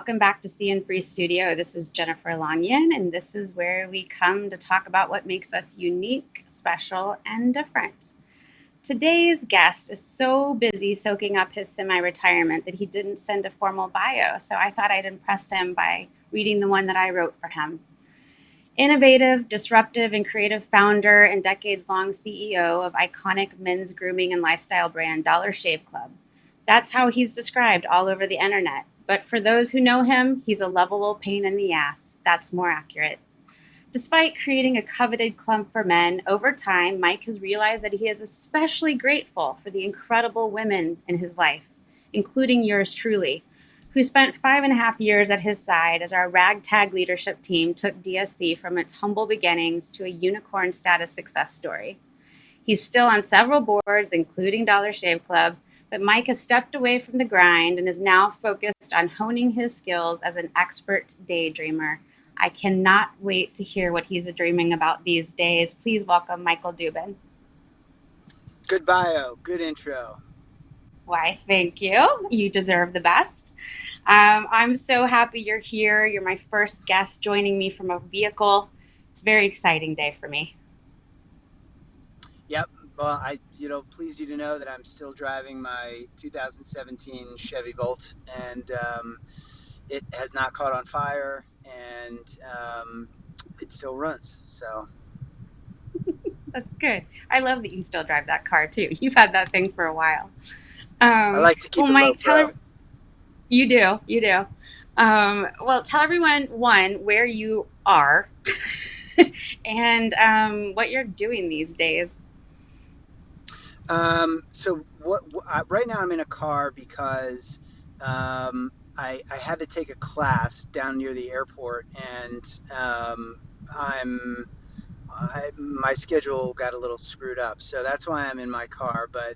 welcome back to See and Free Studio. This is Jennifer Longyan, and this is where we come to talk about what makes us unique, special, and different. Today's guest is so busy soaking up his semi-retirement that he didn't send a formal bio, so I thought I'd impress him by reading the one that I wrote for him. Innovative, disruptive, and creative founder and decades-long CEO of iconic men's grooming and lifestyle brand Dollar Shave Club. That's how he's described all over the internet. But for those who know him, he's a lovable pain in the ass. That's more accurate. Despite creating a coveted clump for men, over time, Mike has realized that he is especially grateful for the incredible women in his life, including yours truly, who spent 5.5 years at his side as our ragtag leadership team took DSC from its humble beginnings to a unicorn status success story. He's still on several boards, including Dollar Shave Club, but Mike has stepped away from the grind and is now focused on honing his skills as an expert daydreamer. I cannot wait to hear what he's dreaming about these days. Please welcome Michael Dubin. Good bio, good intro. Why, thank you. You deserve the best. I'm so happy you're here. You're my first guest joining me from a vehicle. It's a very exciting day for me. Yep. Well, pleased you to know that I'm still driving my 2017 Chevy Volt, and it has not caught on fire, and it still runs. So That's good. I love that you still drive that car too. You've had that thing for a while. I like to keep it low Mike, pro. You do. Well, tell everyone where you are and what you're doing these days. So right now I'm in a car because I had to take a class down near the airport, and my schedule got a little screwed up. So that's why I'm in my car. But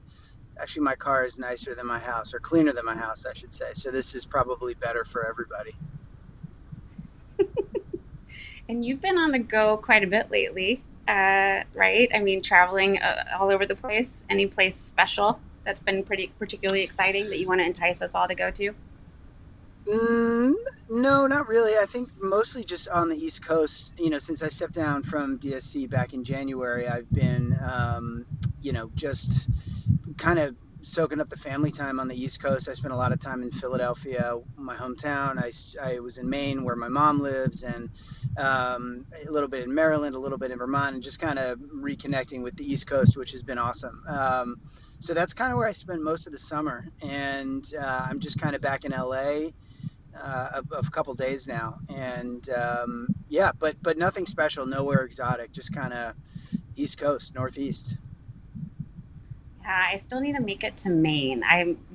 actually, my car is nicer than my house, or cleaner than my house, I should say. So this is probably better for everybody. And you've been on the go quite a bit lately, right? I mean, traveling all over the place. Any place special that's been pretty particularly exciting that you want to entice us all to go to? Mm, no, not really. I think mostly just on the East Coast. Since I stepped down from DSC back in January, I've been, just kind of soaking up the family time on the East Coast. I spent a lot of time in Philadelphia, my hometown. I was in Maine, where my mom lives, and a little bit in Maryland, a little bit in Vermont, and just kind of reconnecting with the East Coast, which has been awesome. So that's kind of where I spend most of the summer, and I'm just kind of back in LA of a couple days now, and yeah, but nothing special, nowhere exotic, just kind of East Coast, Northeast. Yeah, I still need to make it to Maine.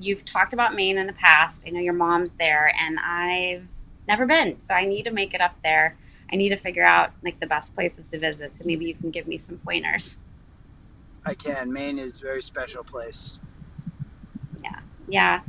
You've talked about Maine in the past. I know your mom's there, and I've never been, so I need to make it up there. I need to figure out like the best places to visit. So maybe you can give me some pointers. I can. Maine is a very special place. Yeah, yeah.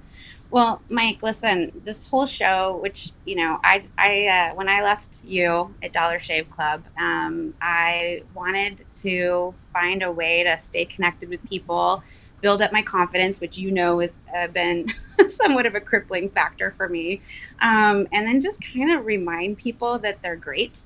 Well, Mike, listen, this whole show, which, when I left you at Dollar Shave Club, I wanted to find a way to stay connected with people, build up my confidence, which has been somewhat of a crippling factor for me, and then just kind of remind people that they're great,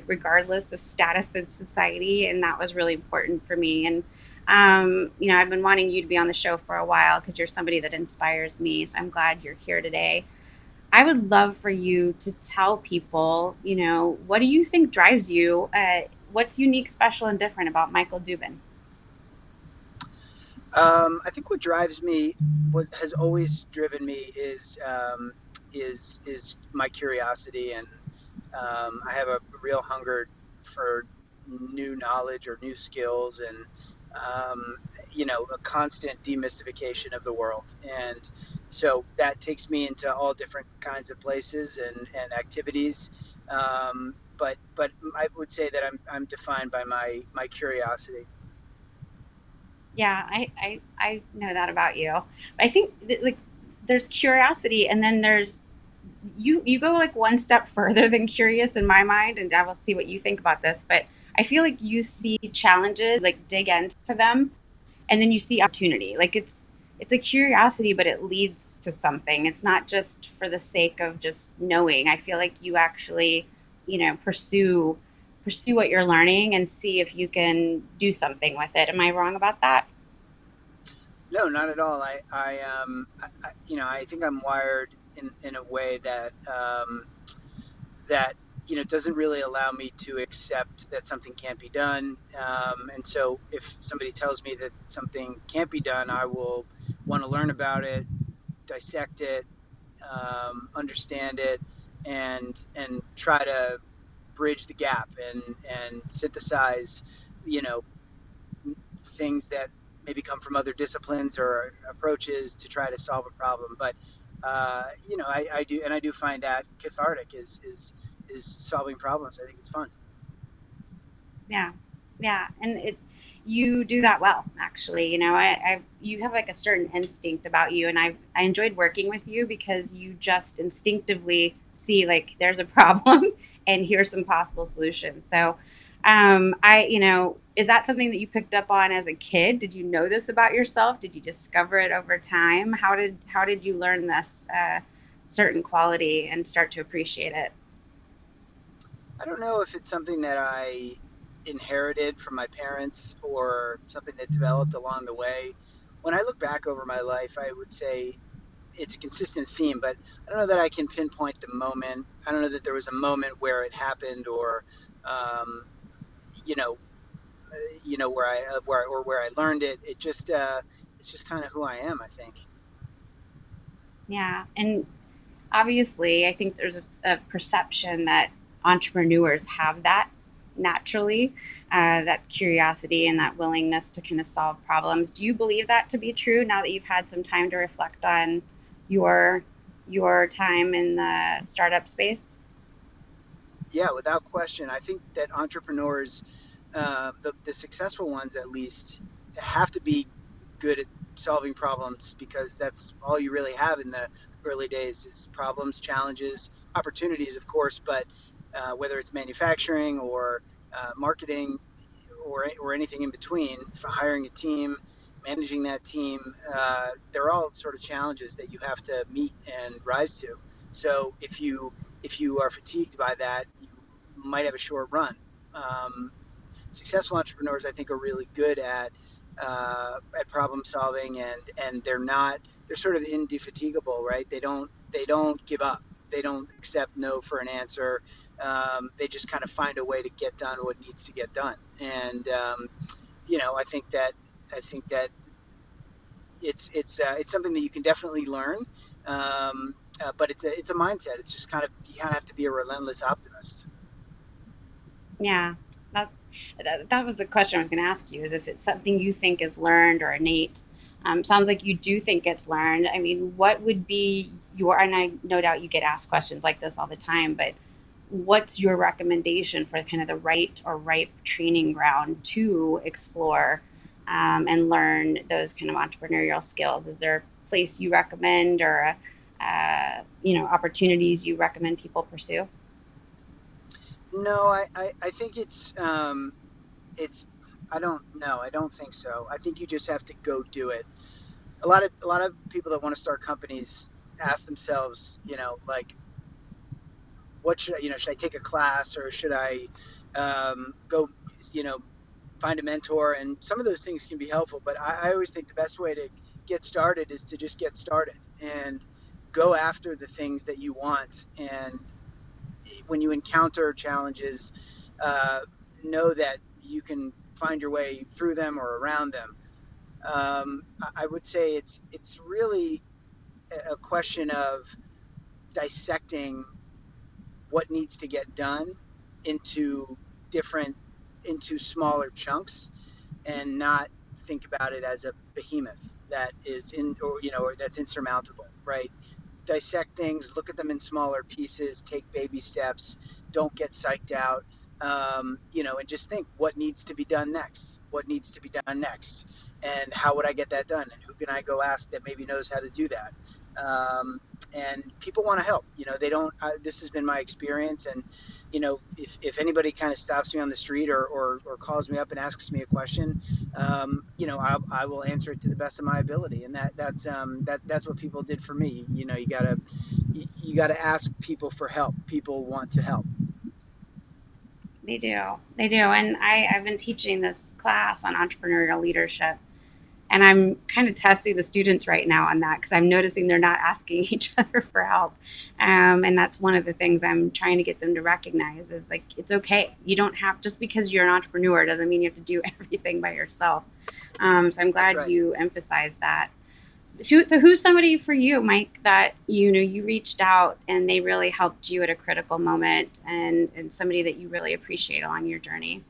regardless of status in society. And that was really important for me. And I've been wanting you to be on the show for a while because you're somebody that inspires me. So I'm glad you're here today. I would love for you to tell people, what do you think drives you? What's unique, special, and different about Michael Dubin? I think what has always driven me is my curiosity, and I have a real hunger for new knowledge or new skills, and a constant demystification of the world. And so that takes me into all different kinds of places and activities. But I would say that I'm defined by my curiosity. Yeah, I know that about you. I think like there's curiosity, and then there's you go like one step further than curious in my mind, and I will see what you think about this. But I feel like you see challenges, like dig into them, and then you see opportunity. Like it's a curiosity, but it leads to something. It's not just for the sake of just knowing. I feel like you actually, pursue what you're learning and see if you can do something with it. Am I wrong about that? No, not at all. I think I'm wired in a way that doesn't really allow me to accept that something can't be done. And so if somebody tells me that something can't be done, I will want to learn about it, dissect it, understand it, and try to bridge the gap and synthesize, you know, things that maybe come from other disciplines or approaches to try to solve a problem. But I do find that cathartic is solving problems. I think it's fun. Yeah. Yeah. And you do that well, actually. You have like a certain instinct about you. And I enjoyed working with you because you just instinctively see like there's a problem and here's some possible solutions. So, is that something that you picked up on as a kid? Did you know this about yourself? Did you discover it over time? How did you learn this certain quality and start to appreciate it? I don't know if it's something that I inherited from my parents or something that developed along the way. When I look back over my life, I would say it's a consistent theme, but I don't know that I can pinpoint the moment. I don't know that there was a moment where it happened, or um, you know, where I learned it. It's just kind of who I am, I think. Yeah. And obviously, I think there's a perception that entrepreneurs have that naturally, that curiosity and that willingness to kind of solve problems. Do you believe that to be true now that you've had some time to reflect on your your time in the startup space? Yeah, without question. I think that entrepreneurs, the successful ones at least, have to be good at solving problems because that's all you really have in the early days is problems, challenges, opportunities, of course, but whether it's manufacturing or marketing or anything in between, for hiring a team, managing that team, they're all sort of challenges that you have to meet and rise to. So if you are fatigued by that, you might have a short run. Um, Successful entrepreneurs, I think, are really good at problem solving, and they're sort of indefatigable, right? They don't give up. They don't accept no for an answer. They just kind of find a way to get done what needs to get done. And I think that it's something that you can definitely learn. But it's a mindset. It's just kind of you kind of have to be a relentless optimist. Yeah, that's that was the question I was going to ask you. Is if it's something you think is learned or innate? Sounds like you do think it's learned. I mean, what would be your? And I no doubt you get asked questions like this all the time, but what's your recommendation for kind of the right or ripe training ground to explore and learn those kind of entrepreneurial skills? Is there a place you recommend or opportunities you recommend people pursue? No, I think it's I don't know. I don't think so. I think you just have to go do it. A lot of people that want to start companies ask themselves, like, what should I take a class or should I go, you know, find a mentor? And some of those things can be helpful, but I always think the best way to get started is to just get started and go after the things that you want. And when you encounter challenges, uh, know that you can find your way through them or around them. I would say it's really a question of dissecting what needs to get done into different into smaller chunks and not think about it as a behemoth that is in or that's insurmountable, right? Dissect things, look at them in smaller pieces, take baby steps, don't get psyched out, and just think what needs to be done next, and how would I get that done, and who can I go ask that maybe knows how to do that. And people want to help. They don't. This has been my experience, and if anybody kind of stops me on the street or calls me up and asks me a question, I will answer it to the best of my ability. And that's what people did for me. You gotta ask people for help. People want to help. They do. They do. And I've been teaching this class on entrepreneurial leadership. And I'm kind of testing the students right now on that because I'm noticing they're not asking each other for help. And that's one of the things I'm trying to get them to recognize is like, it's okay. You don't have, just because you're an entrepreneur doesn't mean you have to do everything by yourself. So I'm That's glad right. you emphasized that. So who's somebody for you, Mike, that you reached out and they really helped you at a critical moment, and somebody that you really appreciate along your journey?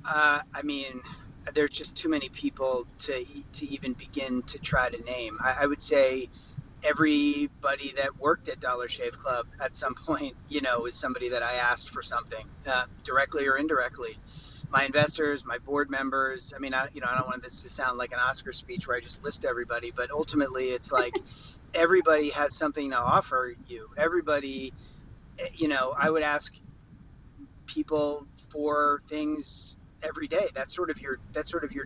I mean, there's just too many people to even begin to try to name. I would say everybody that worked at Dollar Shave Club at some point, is somebody that I asked for something, directly or indirectly. My investors, my board members. I mean, I don't want this to sound like an Oscar speech where I just list everybody, but ultimately, it's like everybody has something to offer you. Everybody, I would ask people for things every day. That's sort of your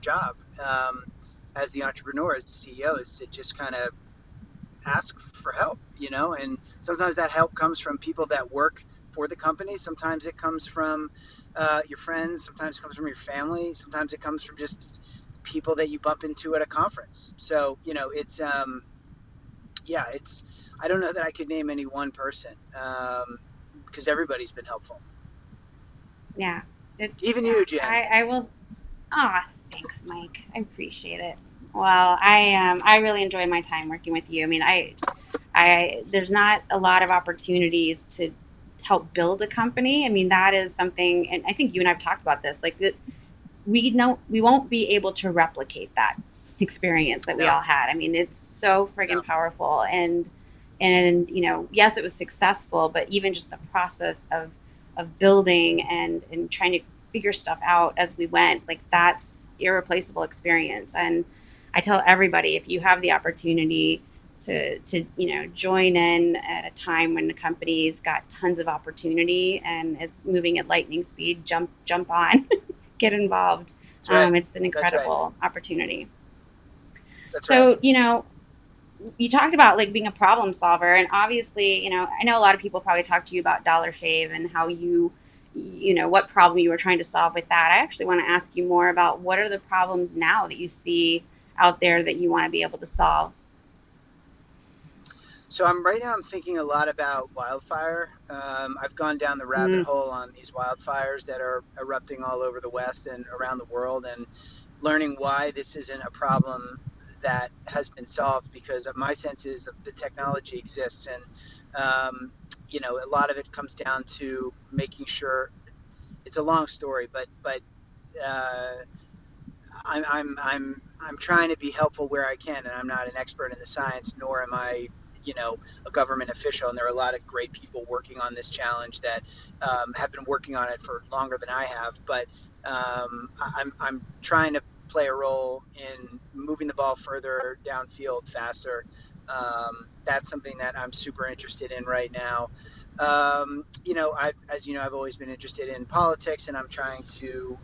job, as the entrepreneur, as the CEO, is to just kind of ask for help, and sometimes that help comes from people that work for the company. Sometimes it comes from your friends. Sometimes it comes from your family. Sometimes it comes from just people that you bump into at a conference. So, it's, yeah, I don't know that I could name any one person, because everybody's been helpful. Yeah. Even Yeah. you, Jen. I will. Ah, thanks, Mike. I appreciate it. Well, I really enjoy my time working with you. I mean, I there's not a lot of opportunities to help build a company. I mean, that is something, and I think you and I've talked about this. Like that, we know we won't be able to replicate that experience that we No, all had. I mean, it's so friggin' no, powerful, and yes, it was successful, but even just the process of building and trying to figure stuff out as we went, like that's irreplaceable experience. And I tell everybody, if you have the opportunity to join in at a time when the company's got tons of opportunity and it's moving at lightning speed, jump on. Get involved. that's right. It's an That's right. incredible opportunity. That's right. So, you talked about like being a problem solver, and obviously, I know a lot of people probably talk to you about Dollar Shave and how what problem you were trying to solve with that. I actually want to ask you more about what are the problems now that you see out there that you want to be able to solve. So right now I'm thinking a lot about wildfire. I've gone down the rabbit Mm, hole on these wildfires that are erupting all over the West and around the world, and learning why this isn't a problem that has been solved. Because of my sense is that the technology exists, and a lot of it comes down to making sure. It's a long story, but uh, I'm trying to be helpful where I can, and I'm not an expert in the science, nor am I, a government official. And there are a lot of great people working on this challenge that have been working on it for longer than I have. But I'm trying to play a role in moving the ball further downfield faster. That's something that I'm super interested in right now. I've always been interested in politics, and I'm trying to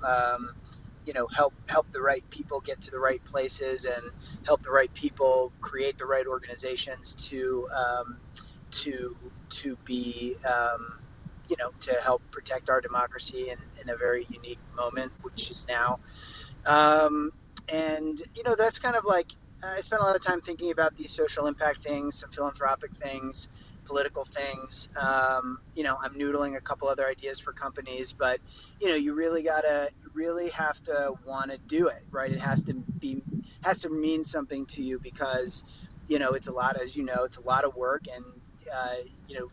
help the right people get to the right places, and help the right people create the right organizations to be to help protect our democracy in a very unique moment, which is now. um, and that's kind of like, I spent a lot of time thinking about these social impact things, some philanthropic things, political things. I'm noodling a couple other ideas for companies, but you really have to want to do it, right? It has to mean something to you, because it's a lot, as it's a lot of work, and uh, you know,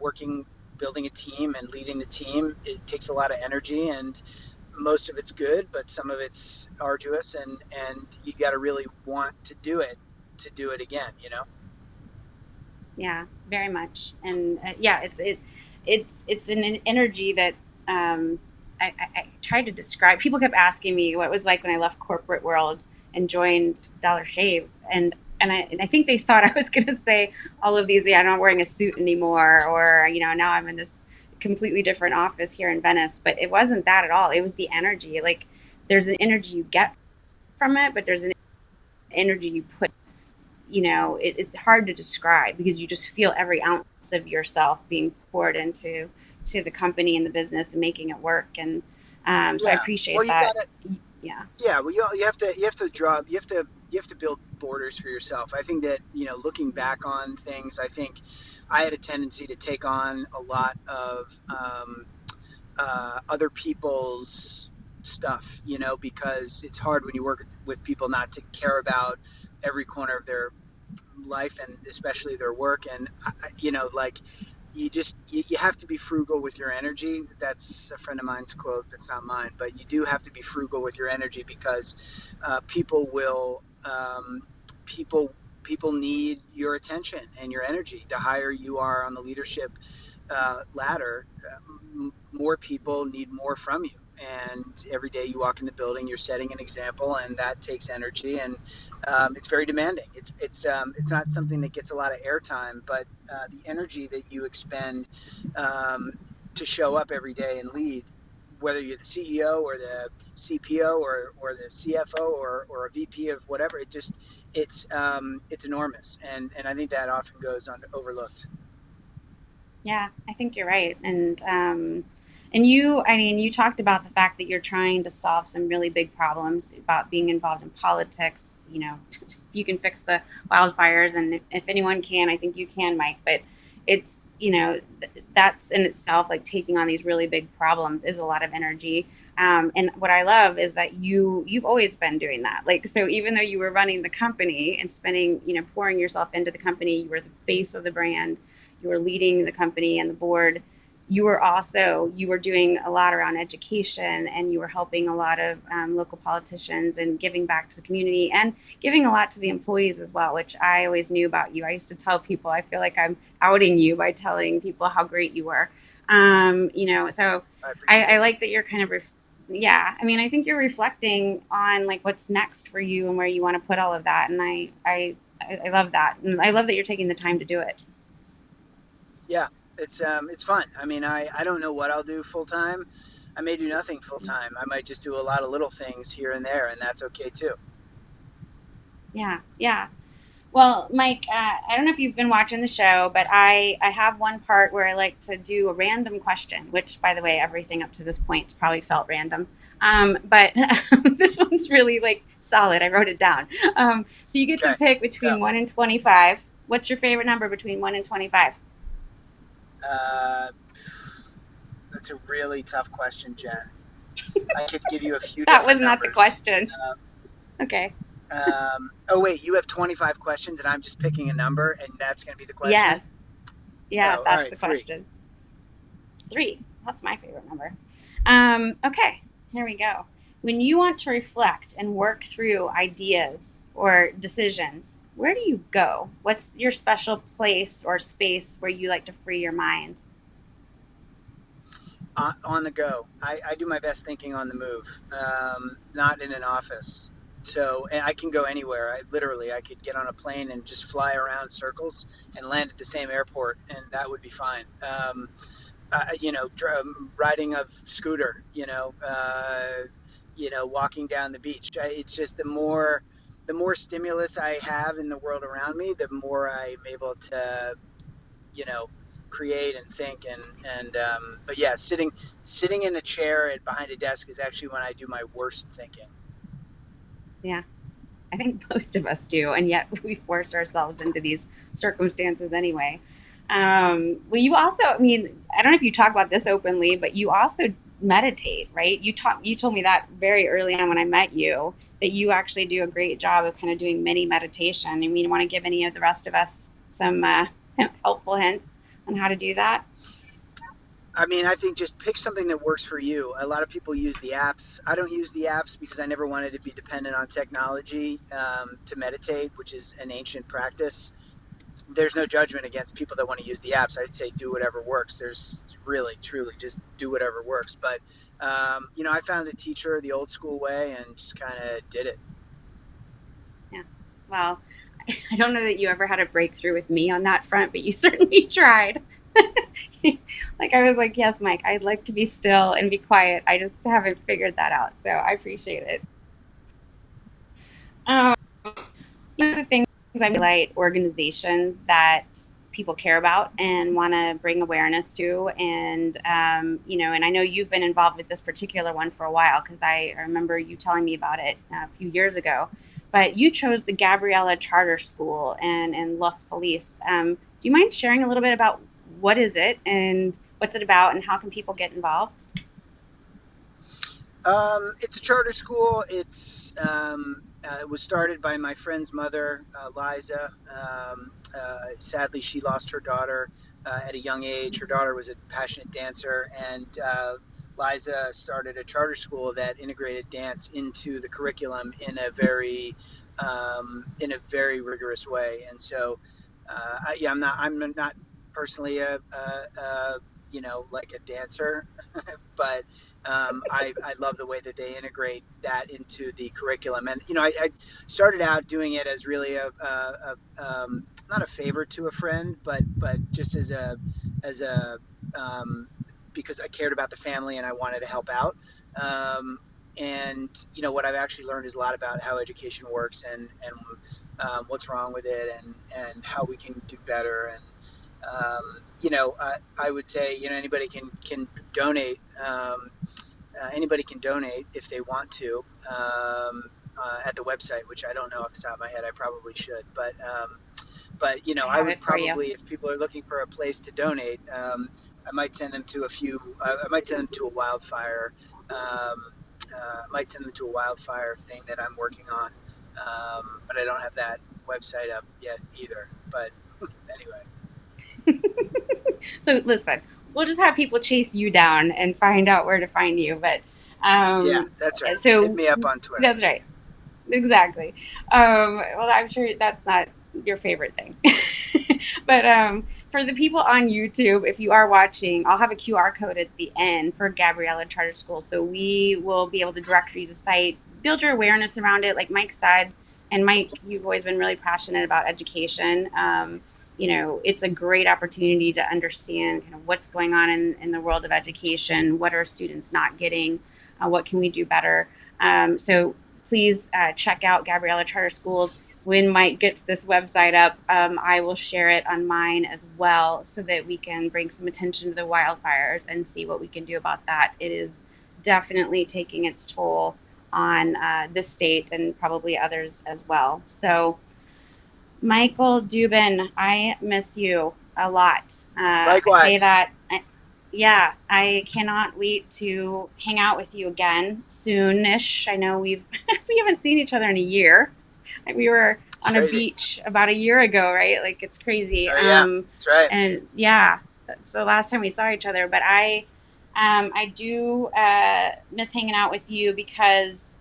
working, building a team and leading the team, it takes a lot of energy, and most of it's good, but some of it's arduous, and you got to really want to do it again. yeah, very much. And yeah, it's an energy that I tried to describe. People kept asking me what it was like when I left corporate world and joined Dollar Shave, and I think they thought I was going to say all of these. Yeah, I'm not wearing a suit anymore, or now I'm in this completely different office here in Venice, but it wasn't that at all. It was the energy. Like there's an energy you get from it, but there's an energy you put. It's hard to describe because you just feel every ounce of yourself being poured into the company and the business and making it work. And so I Yeah. Well, appreciate you that. gotta. Yeah. Yeah. Well, you have to draw. You have to build borders for yourself. I think that looking back on things, I think I had a tendency to take on a lot of other people's stuff. Because it's hard when you work with people not to care about every corner of their life and especially their work. And like you have to be frugal with your energy. That's a friend of mine's quote. That's not mine, but you do have to be frugal with your energy because people will people people need your attention and your energy. The higher you are on the leadership ladder, more people need more from you. And every day you walk in the building, you're setting an example, and that takes energy, and it's very demanding. It's not something that gets a lot of airtime, but the energy that you expend um, to show up every day and lead, whether you're the CEO or the CPO or the CFO or a VP of whatever, it's enormous, and I think that often goes overlooked. Yeah, I think you're right. And I mean, you talked about the fact that you're trying to solve some really big problems about being involved in politics. If you can fix the wildfires, and if anyone can, I think you can, Mike. But it's, that's in itself, like taking on these really big problems is a lot of energy. And what I love is that you've always been doing that. Like, so even though you were running the company and spending, pouring yourself into the company, you were the face of the brand, you were leading the company and the board, you were doing a lot around education, and you were helping a lot of local politicians and giving back to the community and giving a lot to the employees as well, which I always knew about you. I used to tell people, I feel like I'm outing you by telling people how great you were. So I I appreciate it. like that you're kind of yeah, I mean, I think you're reflecting on like what's next for you and where you want to put all of that, and I love that, and I love that you're taking the time to do it. Yeah, it's fun. I mean, I don't know what I'll do full time. I may do nothing full time. I might just do a lot of little things here and there, and that's okay too. Yeah, yeah. Well, Mike, I don't know if you've been watching the show, but I have one part where I like to do a random question, which, by the way, everything up to this point probably felt random. But this one's really like solid. I wrote it down. So you get to Okay, pick go. between 1 and 25. What's your favorite number between 1 and 25? Uh, that's a really tough question, Jen. I could give you a few That was different not the numbers. question. Okay. Oh wait, you have 25 questions, and I'm just picking a number, and that's going to be the question. Yes. Yeah, Oh, all that's right, the three. question. 3. That's my favorite number. Okay, here we go. When you want to reflect and work through ideas or decisions, where do you go? What's your special place or space where you like to free your mind? On the go. I do my best thinking on the move, not in an office. So and I can go anywhere. I could get on a plane and just fly around circles and land at the same airport, and that would be fine. Riding a scooter, walking down the beach. It's just the more stimulus I have in the world around me, the more I'm able to you know create and think but yeah, sitting in a chair and behind a desk is actually when I do my worst thinking. Yeah, I think most of us do, and yet we force ourselves into these circumstances anyway. Well, you also, I mean, I don't know if you talk about this openly, but you also meditate, right? You told me that very early on when I met you, that you actually do a great job of kind of doing mini meditation. I mean, you want to give any of the rest of us some helpful hints on how to do that? I mean, I think just pick something that works for you. A lot of people use the apps. I don't use the apps because I never wanted to be dependent on technology to meditate, which is an ancient practice. There's no judgment against people that want to use the apps. I'd say do whatever works. There's really, truly, just do whatever works. But I found a teacher the old school way and just kind of did it. Yeah. Well, I don't know that you ever had a breakthrough with me on that front, but you certainly tried. Like I was like, yes, Mike, I'd like to be still and be quiet. I just haven't figured that out. So I appreciate it. Um, One of the things I like organizations that people care about and want to bring awareness to, and and I know you've been involved with this particular one for a while because I remember you telling me about it a few years ago. But you chose the Gabriella Charter School and Los Feliz. Do you mind sharing a little bit about what is it and what's it about and how can people get involved? It's a charter school. It was started by my friend's mother, Liza. Sadly, she lost her daughter at a young age. Her daughter was a passionate dancer, and Liza started a charter school that integrated dance into the curriculum in a very rigorous way. And so, I'm not personally like a dancer, but I love the way that they integrate that into the curriculum. And I started out doing it as really not a favor to a friend, but just as a because I cared about the family and I wanted to help out. Um, and what I've actually learned is a lot about how education works and what's wrong with it and how we can do better. And I would say anybody can donate. Anybody can donate if they want to at the website, which I don't know off the top of my head. I probably should, but I I have would it for you. probably, if people are looking for a place to donate, I might send them to a few. I might send them to a wildfire. I might send them to a wildfire thing that I'm working on, but I don't have that website up yet either. But anyway, So listen, we'll just have people chase you down and find out where to find you. But yeah, um, that's right. Hit so me up on Twitter. that's right. Exactly. Well, I'm sure that's not your favorite thing. But for the people on YouTube, if you are watching, I'll have a QR code at the end for Gabriella Charter School. So we will be able to direct you to the site, build your awareness around it, like Mike said. And Mike, you've always been really passionate about education. It's a great opportunity to understand kind of what's going on in the world of education. What are students not getting? What can we do better? So please check out Gabriella Charter Schools. When Mike gets this website up, I will share it on mine as well so that we can bring some attention to the wildfires and see what we can do about that. It is definitely taking its toll on this state and probably others as well. So, Michael Dubin, I miss you a lot. I say Likewise. that. Yeah, I cannot wait to hang out with you again soonish. I know we haven't seen each other in a year. Like, we were It's on a crazy. beach about a year ago, right? Like it's crazy. Oh yeah, that's right. And yeah, that's the last time we saw each other. But I do miss hanging out with you because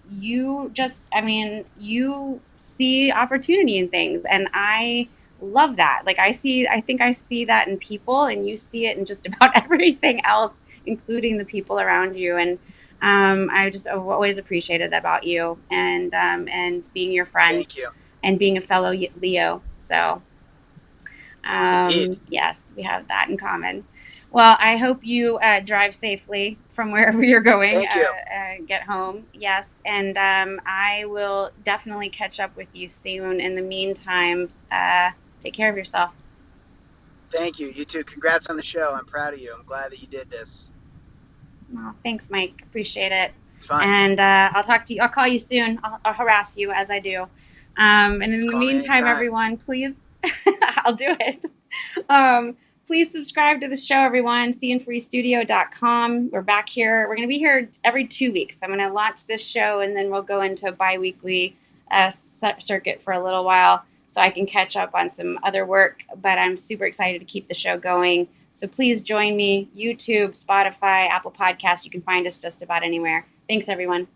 I mean, you see opportunity in things, and I love that. Like I think I see that in people, and you see it in just about everything else, including the people around you. And I've always appreciated that about you, and being your friend, Thank you. and being a fellow Leo. So Indeed. yes, we have that in common. Well, I hope you drive safely from wherever you're going, Thank you. get home. Yes, and I will definitely catch up with you soon. In the meantime, take care of yourself. Thank you. You too. Congrats on the show. I'm proud of you. I'm glad that you did this. Oh, thanks, Mike. Appreciate it. It's fun. And I'll talk to you. I'll call you soon. I'll harass you as I do. And in the Call me meantime, anytime. everyone, please, I'll do it. Um, please subscribe to the show, everyone. cnfreestudio.com. We're back here. We're going to be here every 2 weeks. I'm going to launch this show, and then we'll go into a bi-weekly circuit for a little while so I can catch up on some other work. But I'm super excited to keep the show going. So please join me. YouTube, Spotify, Apple Podcasts. You can find us just about anywhere. Thanks, everyone.